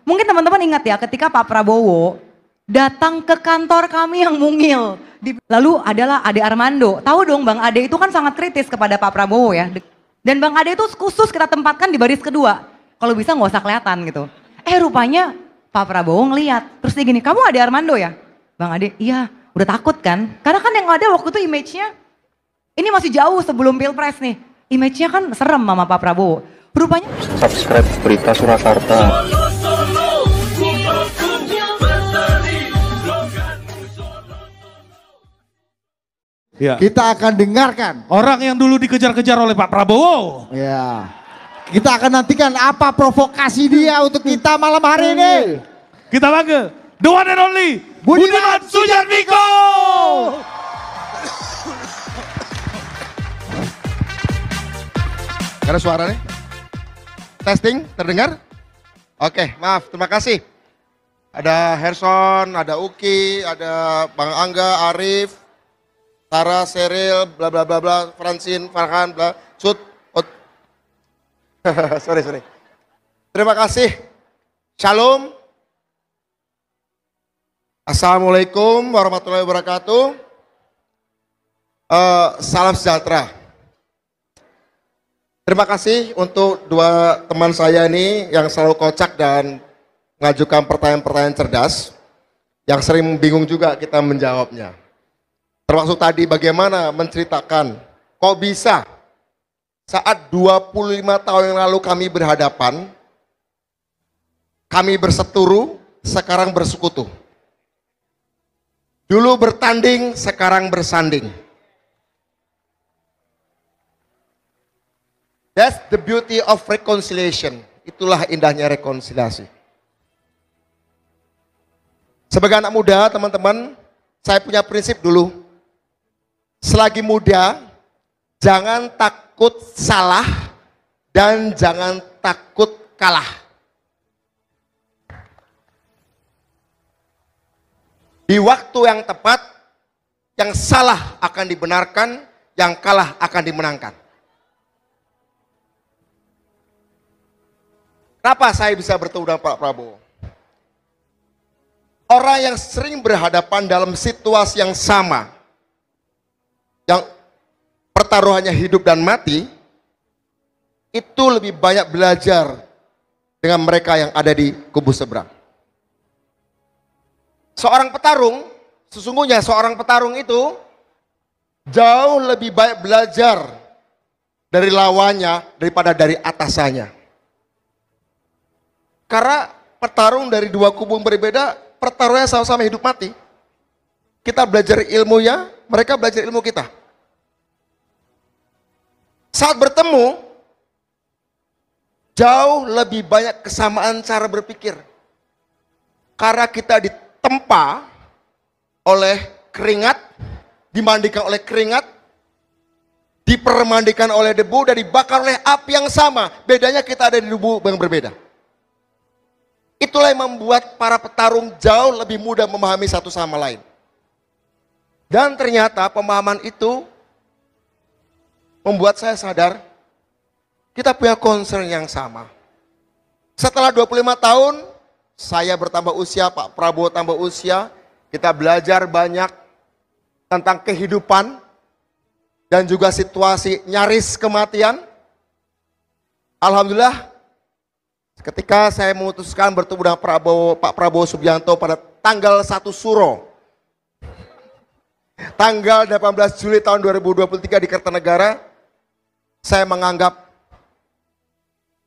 Mungkin teman-teman ingat ya ketika Pak Prabowo datang ke kantor kami yang mungil. Lalu adalah Ade Armando. Tahu dong Bang Ade itu kan sangat kritis kepada Pak Prabowo ya. Dan Bang Ade itu khusus kita tempatkan di baris kedua. Kalau bisa nggak usah kelihatan gitu. Rupanya Pak Prabowo ngeliat. Terus dia gini, kamu Ade Armando ya? Bang Ade, iya udah takut kan? Karena kan yang ada waktu itu image-nya, ini masih jauh sebelum Pilpres nih. Image-nya kan serem sama Pak Prabowo. Rupanya subscribe Berita Surakarta. Ya. Kita akan dengarkan Orang yang dulu dikejar-kejar oleh Pak Prabowo. ya. Kita akan nantikan apa provokasi dia untuk kita malam hari ini. Kita panggil the one and only Budiman Sujatmiko. Ada suara nih? Testing, terdengar? Oke, maaf, terima kasih. Ada Herson, ada Uki, ada Bang Angga, Arif, Tara, Seril, bla bla bla bla, Francine, Farhan, bla, Sud, Ut. sorry. Terima kasih. Shalom. Assalamualaikum warahmatullahi wabarakatuh. Salam sejahtera. Terima kasih untuk dua teman saya ini yang selalu kocak dan mengajukan pertanyaan-pertanyaan cerdas yang sering bingung juga kita menjawabnya. Termasuk tadi bagaimana menceritakan kok bisa saat 25 tahun yang lalu kami berhadapan, kami berseturu, sekarang bersekutu. Dulu bertanding, sekarang bersanding. That's the beauty of reconciliation. Itulah indahnya rekonsiliasi. Sebagai anak muda, teman-teman, saya punya prinsip dulu. Selagi muda, jangan takut salah dan jangan takut kalah. Di waktu yang tepat, yang salah akan dibenarkan, yang kalah akan dimenangkan. Kenapa saya bisa bertemu dengan Pak Prabowo? Orang yang sering berhadapan dalam situasi yang sama, yang pertaruhannya hidup dan mati, itu lebih banyak belajar dengan mereka yang ada di kubu seberang. Sesungguhnya seorang petarung itu jauh lebih banyak belajar dari lawannya daripada dari atasannya. Karena petarung dari dua kubu yang berbeda, pertarungannya sama-sama hidup mati. Kita belajar ilmunya, mereka belajar ilmu kita. Saat bertemu, jauh lebih banyak kesamaan cara berpikir. Karena kita ditempa oleh keringat, dimandikan oleh keringat, dipermandikan oleh debu, dan dibakar oleh api yang sama. Bedanya kita ada di debu yang berbeda. Itulah yang membuat para petarung jauh lebih mudah memahami satu sama lain. Dan ternyata pemahaman itu membuat saya sadar kita punya concern yang sama. Setelah 25 tahun, saya bertambah usia, Pak Prabowo tambah usia, kita belajar banyak tentang kehidupan dan juga situasi nyaris kematian. Alhamdulillah, ketika saya memutuskan bertemu dengan Pak Prabowo Subianto pada tanggal 1 Suro, tanggal 18 Juli tahun 2023 di Kertanegara, saya menganggap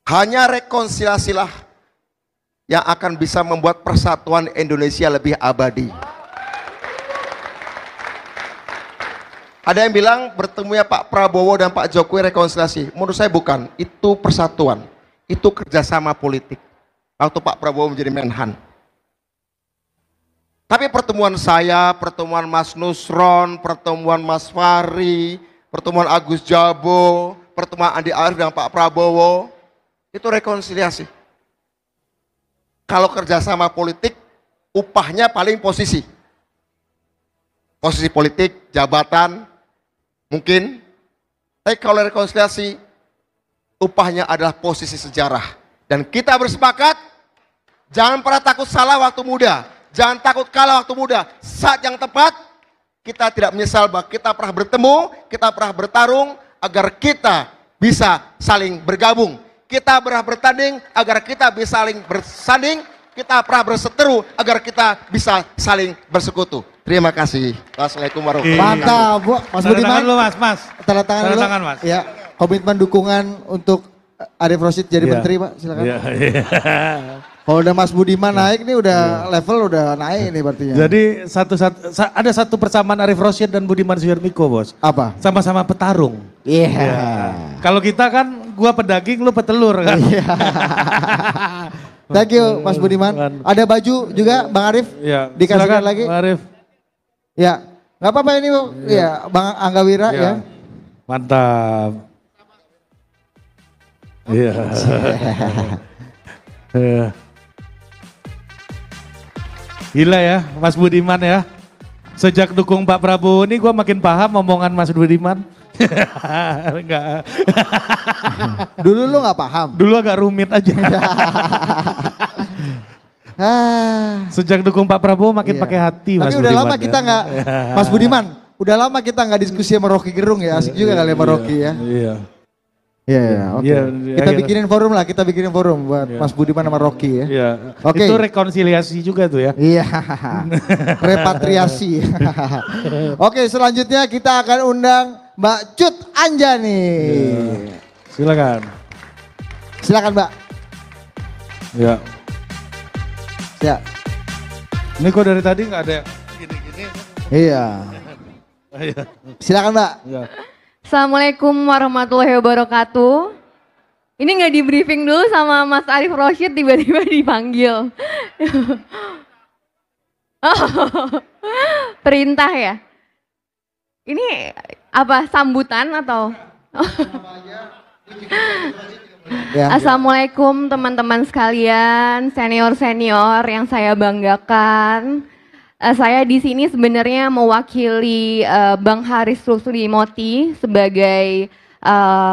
hanya rekonsiliasilah yang akan bisa membuat persatuan Indonesia lebih abadi. Ada yang bilang bertemunya Pak Prabowo dan Pak Jokowi rekonsiliasi. Menurut saya bukan, itu persatuan. Itu kerjasama politik waktu Pak Prabowo menjadi Menhan. Tapi pertemuan saya, pertemuan Mas Nusron, pertemuan Mas Fahri, pertemuan Agus Jabo, pertemuan Andi Arief dengan Pak Prabowo, itu rekonsiliasi. Kalau kerjasama politik, upahnya paling posisi. Posisi politik, jabatan, mungkin. Tapi kalau rekonsiliasi, upahnya adalah posisi sejarah. Dan kita bersepakat Jangan pernah takut salah waktu muda. Jangan takut kalah waktu muda. Saat yang tepat, kita tidak menyesal bahwa kita pernah bertemu, kita pernah bertarung, agar kita bisa saling bergabung. Kita pernah bertanding, agar kita bisa saling bersanding. Kita pernah berseteru, agar kita bisa saling bersekutu. Terima kasih. Wassalamualaikum warahmatullahi wabarakatuh. Mantap, Bu. Mas Tanda Budiman. tangan dulu mas. Tanda tangan Tanda dulu. tangan, Mas. Ya, komitmen dukungan untuk Arif Rosyid jadi Iya. menteri, Pak. Silakan. Iya. Kalau udah Mas Budiman naik nih udah level udah naik nih berarti. Jadi ada satu persamaan Arif Rosyid dan Budiman Sujatmiko, Bos. Apa? Sama-sama petarung. Iya. Ya. Kalau kita kan gua pedaging, lu petelur kan. Iya. Thank you Mas Budiman. Ada baju juga Bang Arif? Iya. Dikasihkan Silakan, lagi? Bang Arif. Ya. Gak apa-apa ini Bu. Iya, Bang Angga Wira Iya. ya. Mantap. Iya. Gila ya Mas Budiman ya. Sejak dukung Pak Prabowo ini gue makin paham omongan Mas Budiman. Enggak. Dulu lu gak paham? Dulu agak rumit aja. Sejak dukung Pak Prabowo makin Iya. pakai hati Tapi Mas udah Budiman. lama kita nggak, Mas Budiman, udah lama kita nggak diskusi sama Rocky Gerung ya, asik juga kali sama Rocky ya. Iya. Iya, oke. Iya, Kita akhirnya. bikinin forum lah, kita bikinin forum buat Mas Budiman sama Rocky ya. Iya. Oke. Itu rekonsiliasi juga tuh ya. Iya, repatriasi. Oke, selanjutnya kita akan undang Mbak Cut Anjani. Silakan. Silakan Mbak. Ya. Ya. Ini kok dari tadi nggak ada yang gini-gini. Iya. Iya. Silakan Mbak. Iya. Assalamualaikum warahmatullahi wabarakatuh. Ini nggak di briefing dulu sama Mas Arif Rosyid, tiba-tiba dipanggil. Perintah ya? Ini apa, sambutan atau? Ya. Assalamualaikum teman-teman sekalian, senior-senior yang saya banggakan. Saya di sini sebenarnya mewakili Bang Haris Rusli Moti sebagai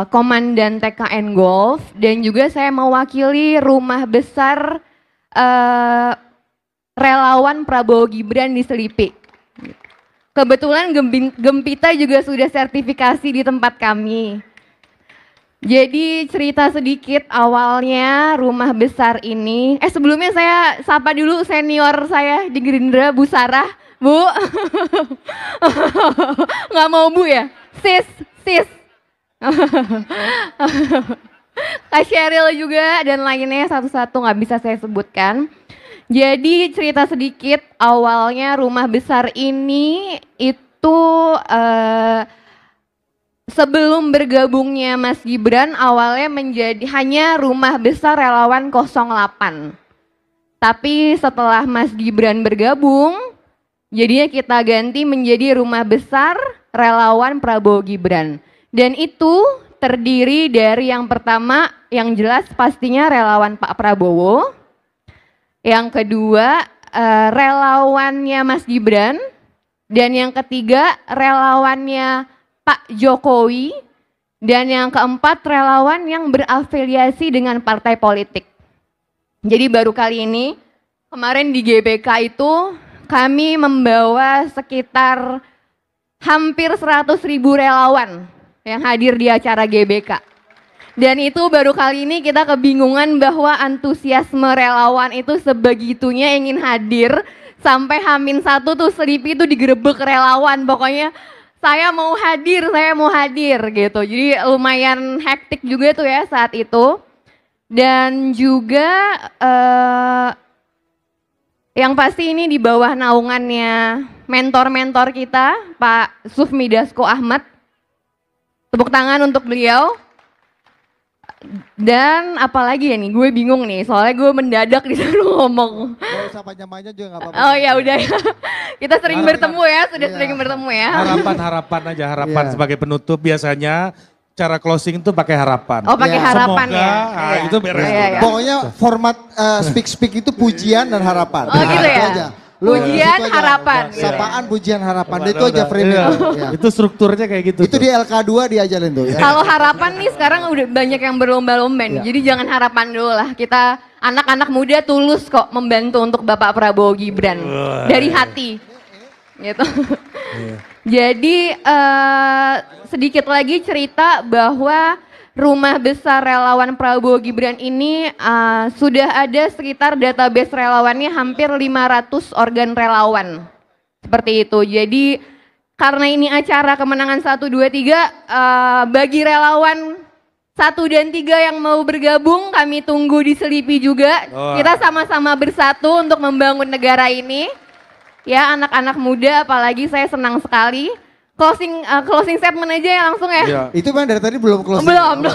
Komandan TKN Golf, dan juga saya mewakili Rumah Besar Relawan Prabowo Gibran di Selipi. Kebetulan Gempita juga sudah sertifikasi di tempat kami. Jadi cerita sedikit awalnya rumah besar ini. Sebelumnya saya sapa dulu senior saya di Gerindra, Bu Sarah. Bu. Nggak mau Bu ya? Sis. Kak Sheryl juga dan lainnya satu-satu nggak bisa saya sebutkan. Jadi cerita sedikit awalnya rumah besar ini itu sebelum bergabungnya Mas Gibran awalnya menjadi hanya Rumah Besar Relawan 08. Tapi setelah Mas Gibran bergabung, jadinya kita ganti menjadi Rumah Besar Relawan Prabowo Gibran. Dan itu terdiri dari yang pertama, yang jelas pastinya relawan Pak Prabowo. Yang kedua, relawannya Mas Gibran. Dan yang ketiga, relawannya Pak Jokowi, dan yang keempat relawan yang berafiliasi dengan partai politik. Jadi baru kali ini, kemarin di GBK itu kami membawa sekitar hampir 100.000 relawan yang hadir di acara GBK. Dan itu baru kali ini kita kebingungan bahwa antusiasme relawan itu sebegitunya ingin hadir, sampai H-1 tuh Selipi itu digerebek relawan, pokoknya saya mau hadir gitu. Jadi lumayan hektik juga tuh ya saat itu. Dan juga yang pasti ini di bawah naungannya mentor-mentor kita, Pak Sufmi Dasko Ahmad. Tepuk tangan untuk beliau. Dan apalagi ya nih, gue bingung nih, soalnya gue mendadak disuruh ngomong. Gak usah panjang-panjang juga gak apa-apa. Oh ya udah ya. Kita sering bertemu ya, sudah sering bertemu ya. Harapan aja, harapan Iya. sebagai penutup biasanya cara closing itu pakai harapan. Oh pakai Ya. harapan Semoga, ya. ah, itu beres. Iya, iya. Pokoknya format speak itu pujian dan harapan. Oh gitu ya? Itu aja. Lu Pujian, itu aja. harapan. Sapaan, pujian, harapan. Itu Udah, aja frame iya. ya. Itu strukturnya kayak gitu. Itu tuh. di LK2 diajarin tuh ya. Kalau harapan nih sekarang udah banyak yang berlomba-lomba nih. Iya. Jadi jangan harapan dulu lah. Kita anak-anak muda tulus kok membantu untuk Bapak Prabowo Gibran dari hati, gitu. Jadi sedikit lagi cerita bahwa rumah besar relawan Prabowo Gibran ini sudah ada sekitar database relawannya hampir 500 organ relawan. Seperti itu. Jadi karena ini acara kemenangan 1, 2, 3, bagi relawan 1 dan 3 yang mau bergabung kami tunggu di Selipi juga. Kita sama-sama bersatu untuk membangun negara ini. Ya anak-anak muda apalagi saya senang sekali. Closing statement aja ya langsung ya. Iya. Itu kan dari tadi belum closing. Belum.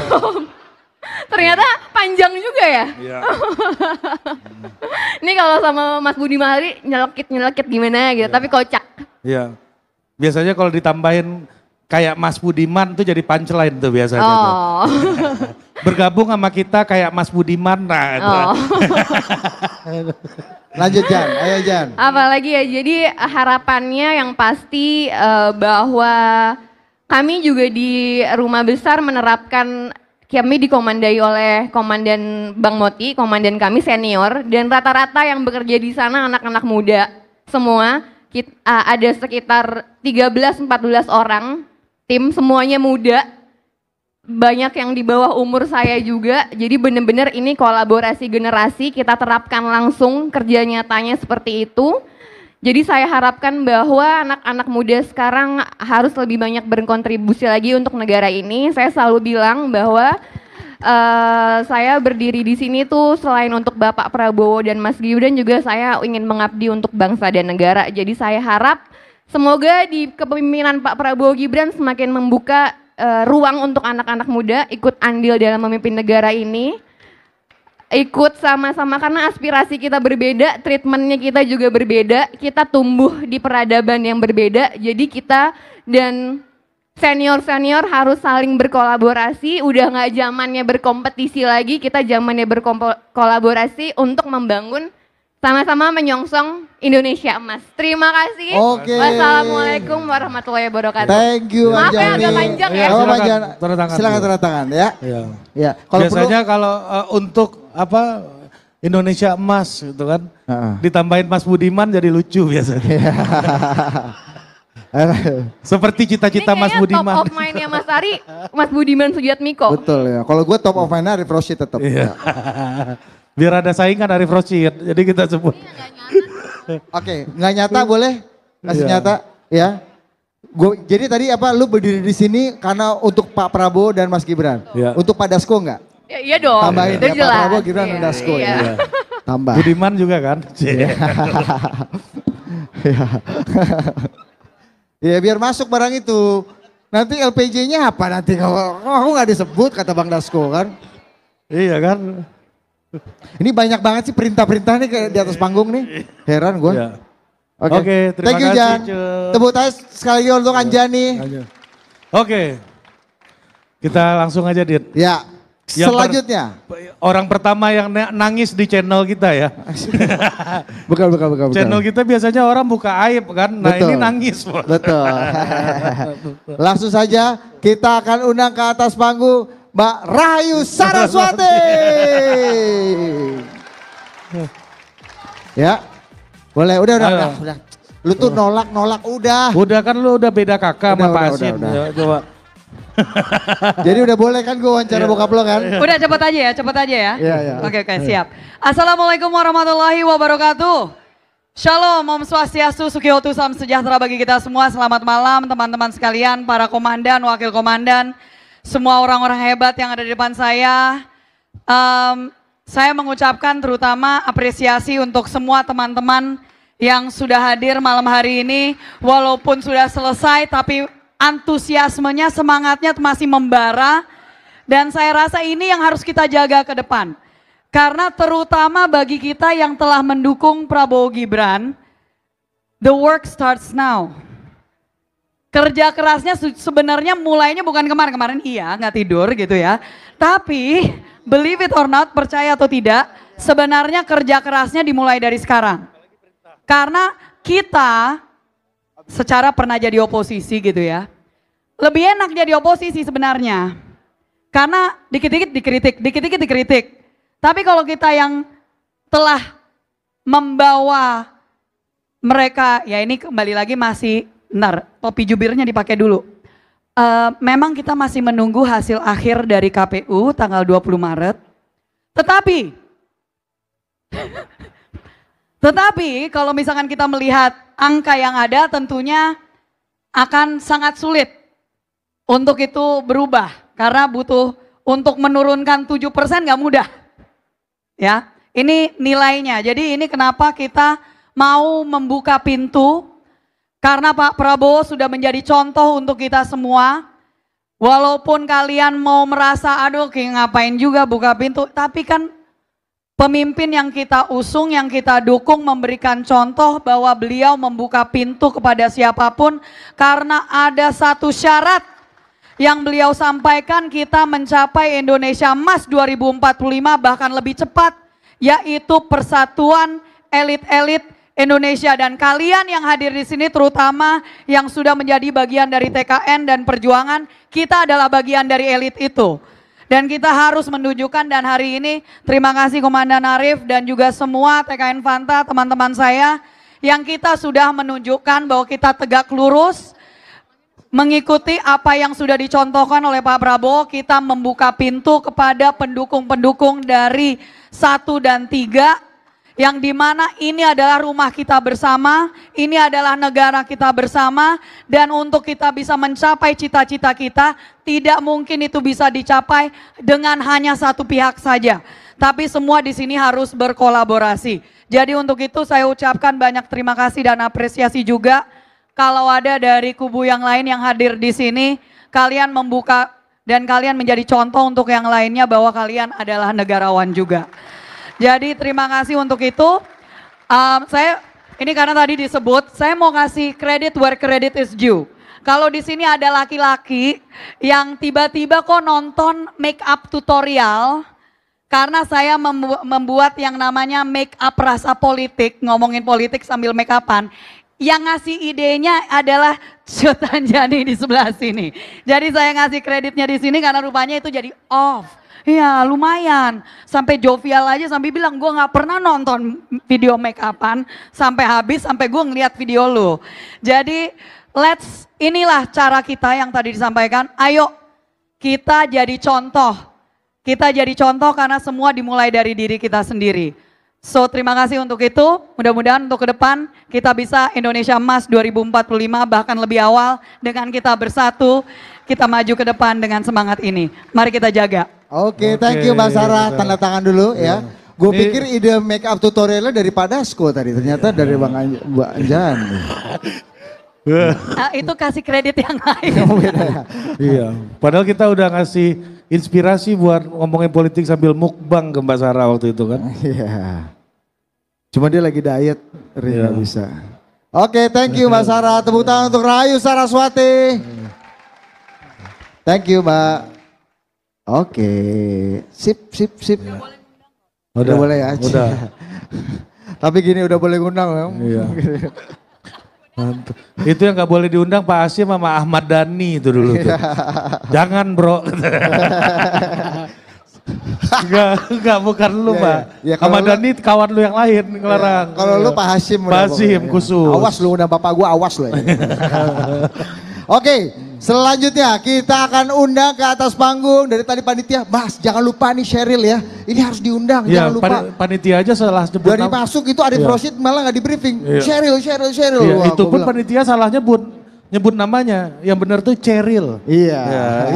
Ternyata panjang juga ya. Iya. Ini kalau sama Mas Budi Mari nyelekit gimana gitu, tapi kocak. Iya. Biasanya kalau ditambahin kayak Mas Budiman tuh jadi punchline tuh biasanya. Tuh. Oh. Bergabung sama kita kayak Mas Budiman. Nah, itu. Oh. Lanjut Jan, ayo Jan. Apalagi ya, jadi harapannya yang pasti bahwa kami juga di rumah besar menerapkan, kami dikomandai oleh Komandan Bang Moti, komandan kami senior, dan rata-rata yang bekerja di sana anak-anak muda semua. Ada sekitar 13-14 orang, tim semuanya muda, banyak yang di bawah umur saya juga, jadi benar-benar ini kolaborasi generasi, kita terapkan langsung kerja nyatanya seperti itu. Jadi saya harapkan bahwa anak-anak muda sekarang harus lebih banyak berkontribusi lagi untuk negara ini. Saya selalu bilang bahwa saya berdiri di sini tuh selain untuk Bapak Prabowo dan Mas Gibran juga saya ingin mengabdi untuk bangsa dan negara. Jadi saya harap semoga di kepemimpinan Pak Prabowo Gibran semakin membuka ruang untuk anak-anak muda ikut andil dalam memimpin negara ini. Ikut sama-sama karena aspirasi kita berbeda, treatmentnya kita juga berbeda, kita tumbuh di peradaban yang berbeda, jadi kita dan senior-senior harus saling berkolaborasi, udah nggak zamannya berkompetisi lagi, kita zamannya berkolaborasi untuk membangun sama-sama menyongsong Indonesia Emas. Terima kasih. Oke. Wassalamualaikum warahmatullahi wabarakatuh. Thank you Maaf ya Anjani. agak panjang ya. Oh, Silakan, Jan. tanda tangan Silakan dulu. tanda tangan ya. Iya. Ya. Kalau Biasanya kalau untuk apa Indonesia Emas gitu kan, ditambahin Mas Budiman jadi lucu biasanya. Seperti cita-cita Mas Ini kayaknya Budiman. top of mind-nya Mas Ari, Mas Budiman Sujatmiko. Betul ya. Kalau gue top of mind Arif Rosyid tetap. Iya. Biar ada saingan Arif Rosyid, jadi kita sebut. Oke, nggak nyata boleh? Kasih Iya. nyata ya. Jadi tadi apa lu berdiri di sini karena untuk Pak Prabowo dan Mas Gibran. Iya. Untuk Pak Dasko enggak? Ya, iya dong. Tambahin Itu ya Pak jelas. Prabowo, Gibran dan Iya, Dasko iya. ya. Tambah. Budiman juga kan? Ya biar masuk barang itu. Nanti LPJ-nya apa nanti kalau aku nggak disebut kata Bang Dasko kan. Iya kan? Ini banyak banget sih perintah-perintah nih kayak di atas panggung nih. Heran gue. Iya. Oke, Oke, terima thank you kasih, Jan. Cuk. Tepuk tangan sekali lagi untuk Anjani. Oke. Kita langsung aja Dit. Ya, Yang selanjutnya. Orang pertama yang nangis di channel kita ya. Bukan. Channel kita biasanya orang buka aib kan. Nah Betul. ini nangis. Bos. Betul. Langsung saja kita akan undang ke atas panggung Mbak Rahayu Saraswati. Ya, boleh. Udah. Lu tuh nolak udah. Udah kan lu udah beda kakak sama Udah, Pak udah, Asin. udah. Ya, coba. Jadi udah boleh kan gue wawancara bokap lo kan? Udah cepet aja ya. Iya. Oke, siap. Assalamualaikum warahmatullahi wabarakatuh. Shalom, Om Swastiastu, Sukihotu, Salam Sejahtera bagi kita semua. Selamat malam teman-teman sekalian, para komandan, wakil komandan, semua orang-orang hebat yang ada di depan saya. Saya mengucapkan terutama apresiasi untuk semua teman-teman yang sudah hadir malam hari ini. Walaupun sudah selesai tapi antusiasmenya, semangatnya masih membara. Dan saya rasa ini yang harus kita jaga ke depan. Karena terutama bagi kita yang telah mendukung Prabowo Gibran, the work starts now. Kerja kerasnya sebenarnya mulainya bukan kemarin iya nggak tidur gitu ya. Tapi believe it or not, percaya atau tidak, sebenarnya kerja kerasnya dimulai dari sekarang. Karena kita secara pernah jadi oposisi gitu ya. Lebih enak jadi oposisi sebenarnya. Karena dikit-dikit dikritik. Tapi kalau kita yang telah membawa mereka, ya ini kembali lagi masih, topi jubirnya dipakai dulu. Memang kita masih menunggu hasil akhir dari KPU tanggal 20 Maret. Tetapi kalau misalkan kita melihat angka yang ada tentunya akan sangat sulit untuk itu berubah. Karena butuh untuk menurunkan 7% gak mudah. Ya, ini nilainya. Jadi ini kenapa kita mau membuka pintu. Karena Pak Prabowo sudah menjadi contoh untuk kita semua. Walaupun kalian mau merasa aduh ngapain juga buka pintu. Tapi kan pemimpin yang kita usung, yang kita dukung memberikan contoh bahwa beliau membuka pintu kepada siapapun. Karena ada satu syarat yang beliau sampaikan, kita mencapai Indonesia Emas 2045 bahkan lebih cepat. Yaitu persatuan elit-elit Indonesia. Dan kalian yang hadir di sini terutama yang sudah menjadi bagian dari TKN dan perjuangan, kita adalah bagian dari elit itu. Dan kita harus menunjukkan, dan hari ini terima kasih Komandan Arif dan juga semua TKN Fanta, teman-teman saya, yang kita sudah menunjukkan bahwa kita tegak lurus, mengikuti apa yang sudah dicontohkan oleh Pak Prabowo. Kita membuka pintu kepada pendukung-pendukung dari 1 dan 3, yang dimana ini adalah rumah kita bersama, ini adalah negara kita bersama, dan untuk kita bisa mencapai cita-cita kita, tidak mungkin itu bisa dicapai dengan hanya satu pihak saja. Tapi semua di sini harus berkolaborasi. Jadi untuk itu saya ucapkan banyak terima kasih dan apresiasi juga. Kalau ada dari kubu yang lain yang hadir di sini, kalian membuka dan kalian menjadi contoh untuk yang lainnya bahwa kalian adalah negarawan juga. Jadi terima kasih untuk itu. Saya ini karena tadi disebut, saya mau kasih credit where credit is due. Kalau di sini ada laki-laki yang tiba-tiba kok nonton make up tutorial, karena saya membuat yang namanya make up rasa politik, ngomongin politik sambil make upan. Yang ngasih idenya adalah Cut Anjani di sebelah sini. Jadi saya ngasih kreditnya di sini karena rupanya itu jadi off. Iya lumayan, sampai jovial aja, sampai bilang gue gak pernah nonton video make upan sampai habis, sampai gue ngeliat video lu. Jadi inilah cara kita yang tadi disampaikan, ayo kita jadi contoh. Kita jadi contoh karena semua dimulai dari diri kita sendiri. So terima kasih untuk itu, mudah-mudahan untuk ke depan kita bisa Indonesia Emas 2045 bahkan lebih awal dengan kita bersatu, kita maju ke depan dengan semangat ini. Mari kita jaga. Oke, thank you Mbak Sarah, tanda tangan dulu ya. Gue pikir ide make up tutorialnya dari Padasko tadi, ternyata dari Mbak Anjan. Itu kasih kredit yang lain. Iya, padahal kita udah ngasih inspirasi buat ngomongin politik sambil mukbang ke Mbak Sarah waktu itu kan. Iya, cuma dia lagi diet, nggak bisa. Oke, thank you Mbak Sarah, tepuk tangan untuk Rahayu Saraswati. Thank you Mbak. Oke, sip. Udah boleh ya. Udah. Tapi gini udah boleh ngundang ya. Iya. Itu yang gak boleh diundang Pak Hasyim sama Ahmad Dhani itu dulu tuh. Jangan bro. Enggak bukan lu Pak. Ya, Ahmad Dhani kawan lu yang lain ngelarang. Kalau lu Pak Hasyim. Pak Hasyim khusus. Awas lu undang bapak gua, awas lu ya. Oke, selanjutnya kita akan undang ke atas panggung dari tadi panitia. Mas, jangan lupa nih Sheryl ya. Ini harus diundang, Ya, jangan lupa. panitia aja salah nyebut Dari nama. masuk itu Arif Rosyid malah nggak di briefing. Sheryl. Iya, Wah, itu gua pun bilang, panitia salah nyebut namanya. Yang benar tuh Cheryl. Iya.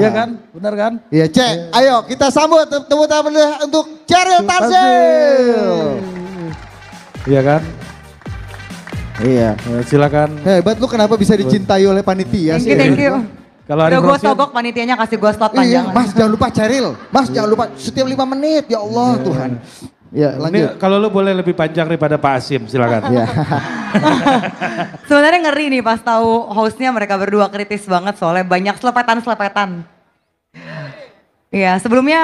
Iya kan? Benar kan? Iya, Cek. Ayo kita sambut tepuk tangan dulu untuk Sheryl Tanzil. Iya kan? Iya. Silakan. Hebat lu kenapa bisa dicintai oleh panitia sih? Thank you. Kalau Udah Arif gue Rosyid, sogok panitianya kasih gue slot Iya, panjang. Mas jangan lupa Sheryl. Mas jangan lupa setiap 5 menit. Ya Allah Tuhan. Ya ini lanjut. kalau lu boleh lebih panjang daripada Pak Hasyim, silakan. Iya. Sebenarnya ngeri nih pas tahu hostnya mereka berdua kritis banget soalnya banyak selepetan. Iya, sebelumnya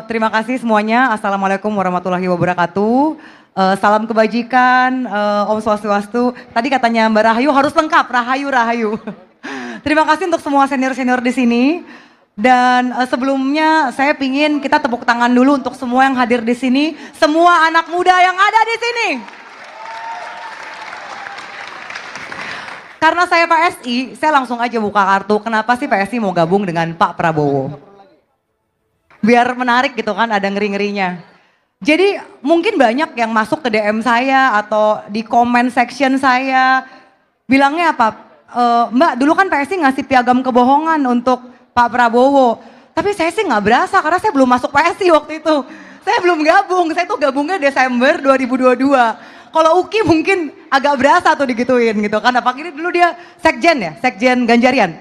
terima kasih semuanya. Assalamualaikum warahmatullahi wabarakatuh. Salam kebajikan, Om Swastiastu. Tadi katanya Mbak Rahayu harus lengkap, Rahayu. Terima kasih untuk semua senior-senior di sini. Dan sebelumnya saya pingin kita tepuk tangan dulu untuk semua yang hadir di sini, semua anak muda yang ada di sini. Karena saya PSI, saya langsung aja buka kartu. Kenapa sih PSI mau gabung dengan Pak Prabowo? Biar menarik gitu kan, ada ngeri-ngerinya. Jadi mungkin banyak yang masuk ke DM saya atau di comment section saya bilangnya apa? Mbak, dulu kan PSI ngasih piagam kebohongan untuk Pak Prabowo. Tapi saya sih nggak berasa karena saya belum masuk PSI waktu itu. Saya belum gabung, saya tuh gabungnya Desember 2022. Kalau Uki mungkin agak berasa tuh digituin gitu kan. Apa ini dulu dia sekjen ya, sekjen Ganjarian.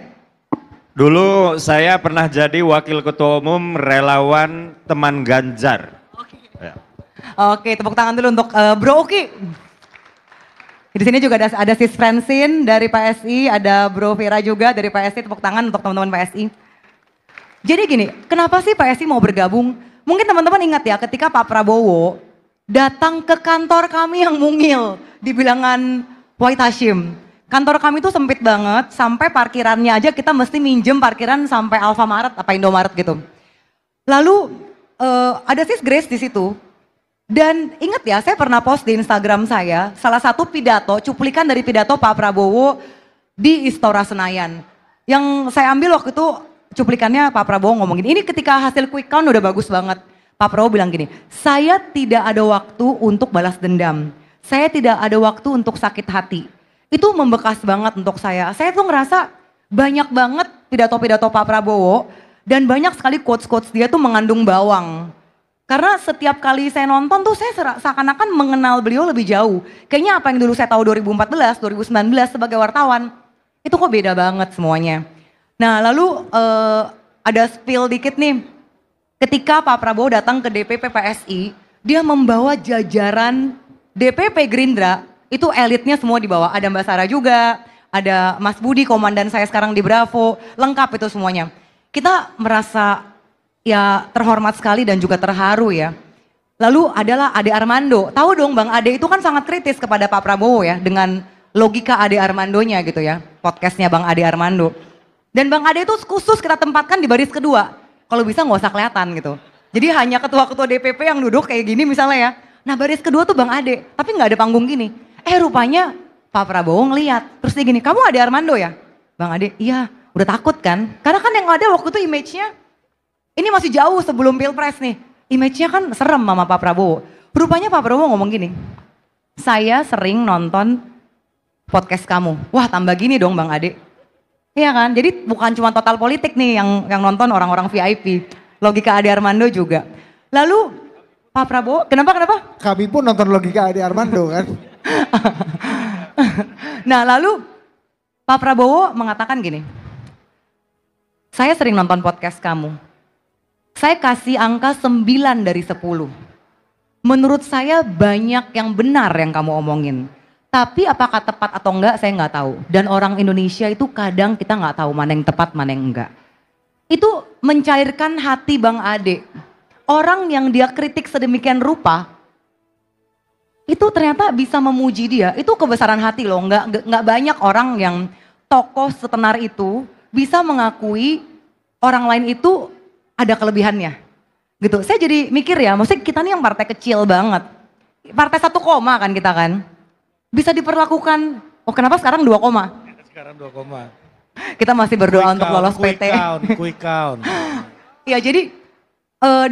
Dulu saya pernah jadi wakil ketua umum relawan teman Ganjar. Oke, tepuk tangan dulu untuk Bro Uki. Di sini juga ada Sis Francine dari PSI, ada Bro Vera juga dari PSI, tepuk tangan untuk teman-teman PSI. Jadi gini, kenapa sih PSI mau bergabung? Mungkin teman-teman ingat ya ketika Pak Prabowo datang ke kantor kami yang mungil di bilangan White Hashim. Kantor kami tuh sempit banget, sampai parkirannya aja kita mesti minjem parkiran sampai Alfamaret apa Indomaret gitu. Lalu ada Sis Grace di situ. Dan ingat ya, saya pernah post di Instagram saya, salah satu pidato, cuplikan dari pidato Pak Prabowo di Istora Senayan. Yang saya ambil waktu itu cuplikannya Pak Prabowo ngomong gini, ini ketika hasil quick count udah bagus banget. Pak Prabowo bilang gini, saya tidak ada waktu untuk balas dendam. Saya tidak ada waktu untuk sakit hati. Itu membekas banget untuk saya. Saya tuh ngerasa banyak banget pidato-pidato Pak Prabowo dan banyak sekali quotes-quotes dia tuh mengandung bawang. Karena setiap kali saya nonton tuh saya seakan-akan mengenal beliau lebih jauh. Kayaknya apa yang dulu saya tahu 2014, 2019 sebagai wartawan, itu kok beda banget semuanya. Nah lalu ada spill dikit nih. Ketika Pak Prabowo datang ke DPP PSI, dia membawa jajaran DPP Gerindra, itu elitnya semua dibawa. Ada Mbak Sarah juga, ada Mas Budi, komandan saya sekarang di Bravo, lengkap itu semuanya. Kita merasa ya terhormat sekali dan juga terharu ya. Lalu adalah Ade Armando. Tahu dong Bang Ade itu kan sangat kritis kepada Pak Prabowo ya dengan logika Ade Armandonya gitu ya. Podcastnya Bang Ade Armando. Dan Bang Ade itu khusus kita tempatkan di baris kedua. Kalau bisa nggak usah kelihatan gitu. Jadi hanya ketua-ketua DPP yang duduk kayak gini misalnya ya. Nah baris kedua tuh Bang Ade, tapi nggak ada panggung gini. Rupanya Pak Prabowo ngeliat. Terus dia gini, kamu Ade Armando ya? Bang Ade, iya udah takut kan? Karena kan yang ada waktu itu image-nya, ini masih jauh sebelum Pilpres nih. Image-nya kan serem sama Pak Prabowo. Rupanya Pak Prabowo ngomong gini, saya sering nonton podcast kamu. Wah tambah gini dong Bang Ade. Iya kan, jadi bukan cuma total politik nih yang nonton orang-orang VIP. Logika Ade Armando juga. Lalu Pak Prabowo, kenapa? Kami pun nonton logika Ade Armando kan. Nah lalu Pak Prabowo mengatakan gini, saya sering nonton podcast kamu. Saya kasih angka 9 dari 10. Menurut saya banyak yang benar yang kamu omongin. Tapi apakah tepat atau enggak saya nggak tahu. Dan orang Indonesia itu kadang kita nggak tahu mana yang tepat mana yang enggak. Itu mencairkan hati Bang Ade. Orang yang dia kritik sedemikian rupa, itu ternyata bisa memuji dia. Itu kebesaran hati loh. Nggak banyak orang yang tokoh setenar itu bisa mengakui orang lain itu ada kelebihannya. Gitu. Saya jadi mikir ya, maksudnya kita nih yang partai kecil banget. Partai 1 koma kan kita kan. Bisa diperlakukan, oh kenapa sekarang 2 koma? Sekarang 2 koma. Kita masih berdoa untuk lolos PT. Quick count. Ya jadi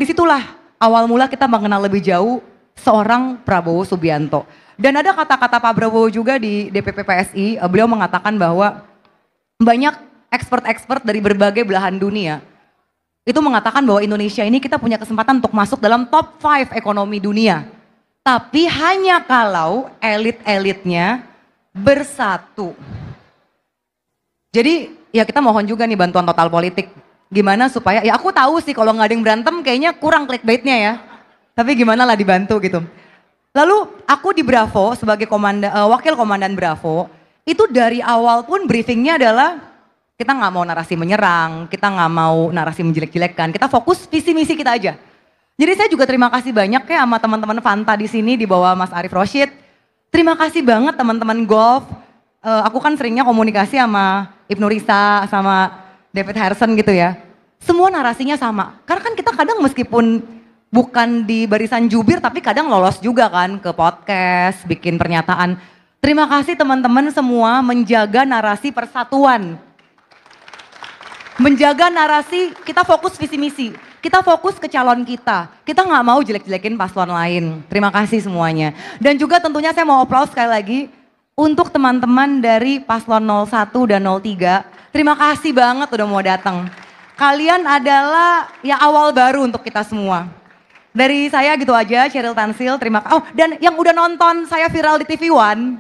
disitulah awal mula kita mengenal lebih jauh seorang Prabowo Subianto. Dan ada kata-kata Pak Prabowo juga di DPP PSI, beliau mengatakan bahwa banyak expert-expert dari berbagai belahan dunia itu mengatakan bahwa Indonesia ini kita punya kesempatan untuk masuk dalam top 5 ekonomi dunia. Tapi hanya kalau elit-elitnya bersatu. Jadi ya kita mohon juga nih bantuan total politik. Gimana supaya, ya aku tahu sih kalau nggak ada yang berantem kayaknya kurang clickbaitnya ya. Tapi gimana lah dibantu gitu. Lalu aku di Bravo sebagai wakil komandan Bravo, itu dari awal pun briefingnya adalah kita nggak mau narasi menyerang, kita nggak mau narasi menjelek-jelekkan, kita fokus visi misi kita aja. Jadi saya juga terima kasih banyak ya sama teman-teman Fanta di sini di bawah Mas Arief Roshid. Terima kasih banget teman-teman golf. Aku kan seringnya komunikasi sama Ibnu Risa, sama David Harrison gitu ya. semua narasinya sama. Karena kan kita kadang meskipun bukan di barisan jubir tapi kadang lolos juga kan ke podcast, bikin pernyataan. Terima kasih teman-teman semua menjaga narasi persatuan. Menjaga narasi, kita fokus visi misi. Kita fokus ke calon kita. Kita nggak mau jelek-jelekin paslon lain. Terima kasih semuanya. Dan juga tentunya saya mau aplaus sekali lagi untuk teman-teman dari paslon 01 dan 03. Terima kasih banget udah mau datang. Kalian adalah ya awal baru untuk kita semua. Dari saya gitu aja, Cheryl Tansil, terima kasih. Oh, dan yang udah nonton saya viral di TV One,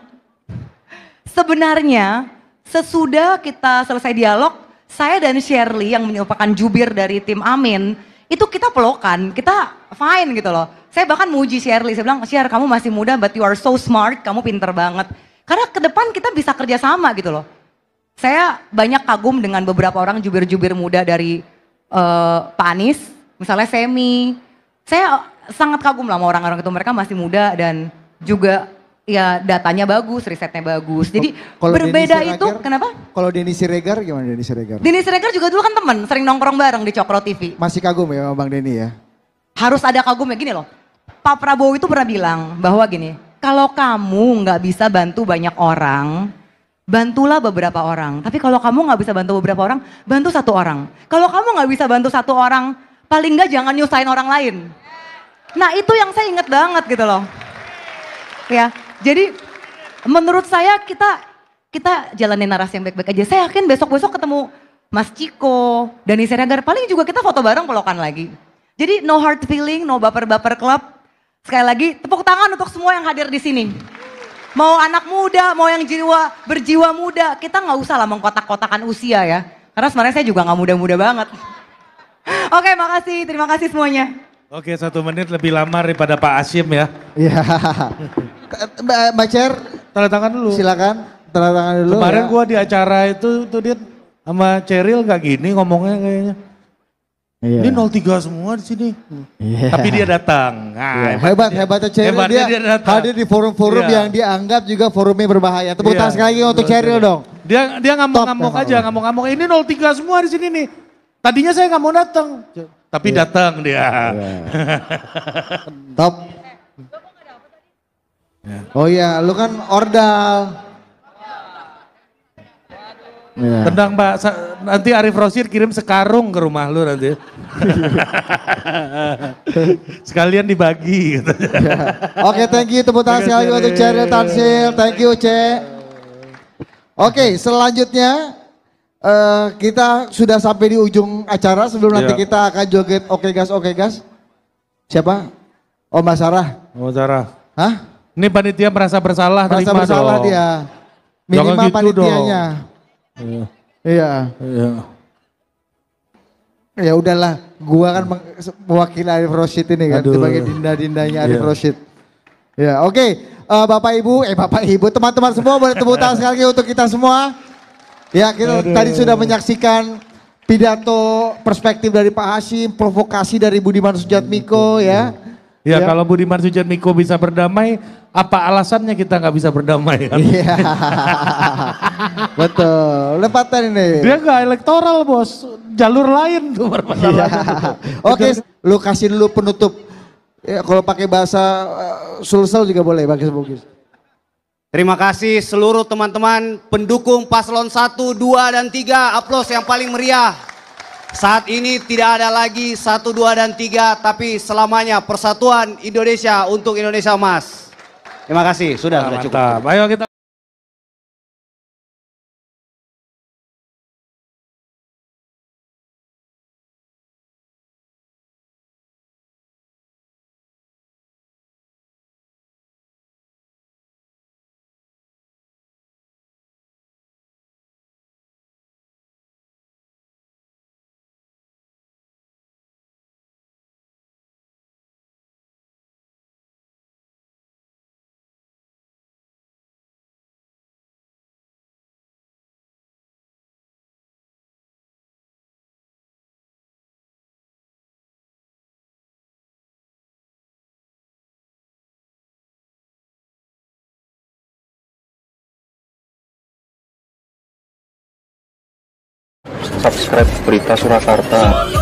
sebenarnya sesudah kita selesai dialog, saya dan Shirley yang merupakan jubir dari tim Amin, itu kita pelukan, kita fine gitu loh. Saya bahkan muji Shirley, saya bilang, Sher kamu masih muda but you are so smart, kamu pinter banget. Karena ke depan kita bisa kerja sama gitu loh. Saya banyak kagum dengan beberapa orang jubir-jubir muda dari Pak Anies, misalnya Femi. Saya sangat kagum lah sama orang-orang itu, mereka masih muda dan juga ya datanya bagus, risetnya bagus. Jadi Kalau berbeda Denny itu, Siregar, kenapa? Kalau Denny Siregar gimana Denny Siregar? Denny Siregar juga dulu kan temen, sering nongkrong bareng di Cokro TV. Masih kagum ya sama Bang Denny ya? Harus ada kagumnya, gini loh. Pak Prabowo itu pernah bilang bahwa gini, kalau kamu nggak bisa bantu banyak orang, bantulah beberapa orang. Tapi kalau kamu nggak bisa bantu beberapa orang, bantu satu orang. Kalau kamu nggak bisa bantu satu orang, paling nggak jangan nyusahin orang lain. Nah itu yang saya inget banget gitu loh. Ya, jadi menurut saya kita jalanin narasi yang baik-baik aja. Saya yakin besok-besok ketemu Mas Ciko, Denny Siregar, paling juga kita foto bareng pelukan lagi. Jadi no hard feeling, no baper-baper club. Sekali lagi tepuk tangan untuk semua yang hadir di sini. Mau anak muda, mau yang berjiwa muda, kita nggak usah lah mengkotak-kotakan usia ya. Karena sebenarnya saya juga nggak muda-muda banget. Oke, makasih, terima kasih semuanya. Oke, 1 menit lebih lama daripada Pak Asyim ya. Iya. Mbak Cer, Tanda tangan dulu. silakan tanda tangan dulu. Kemarin ya. gua di acara itu tuh dia sama Cheryl gak gini ngomongnya kayaknya. Iya. Ini 03 semua di sini. Iya. Tapi dia datang. Nah, Iya, hebatnya Cheryl, Hebatnya dia, dia datang. hadir di forum-forum Iya. yang dianggap juga forumnya berbahaya. Tepuk Iya. tangan sekali lagi untuk Cheryl dong. Dia ngamuk-ngamuk Top, aja, ngamuk-ngamuk. Ini 03 semua di sini nih. Tadinya saya nggak mau datang, tapi datang dia. Top. Oh iya, lu kan ordal. Iya. Tenang Pak, nanti Arif Rosyid kirim sekarung ke rumah lu nanti. Sekalian dibagi gitu. Oke, thank you. Tepuk tangan sekali lagi untuk Cheryl Tansil. Thank you, Ce. Oke, selanjutnya kita sudah sampai di ujung acara. Sebelum nanti Iya. kita akan joget oke gas. Siapa? Oh, Mbak Sarah. Oh Sarah. Hah? Ini panitia merasa bersalah, Merasa terima bersalah dong. dia. Jangan Minimal gitu panitianya. Iya. Iya. Iya. Ya udahlah, gua kan mewakili Arif Rosyid ini kan, Aduh. sebagai dinda-dindanya Arif Iya. Rosyid. Ya, oke. Bapak Ibu, teman-teman semua boleh tepuk tangan sekali lagi untuk kita semua. Ya, kita tadi sudah menyaksikan pidato perspektif dari Pak Hasyim, provokasi dari Budiman Sujatmiko ya. Ya, kalau Budiman Sujatmiko bisa berdamai, apa alasannya kita nggak bisa berdamai kan? Iya. Betul. Lepatan ini. Dia nggak elektoral bos, jalur lain tuh permasalahannya. Iya. Oke, lu kasih dulu penutup. Ya, kalau pakai bahasa Sulsel juga boleh, bagus. Terima kasih seluruh teman-teman pendukung paslon 1, 2, dan 3. Aplaus yang paling meriah. Saat ini tidak ada lagi 1, 2, dan 3, tapi selamanya persatuan Indonesia untuk Indonesia Emas. Terima kasih, sudah cukup. Mantap. Ayo kita subscribe Berita Surakarta.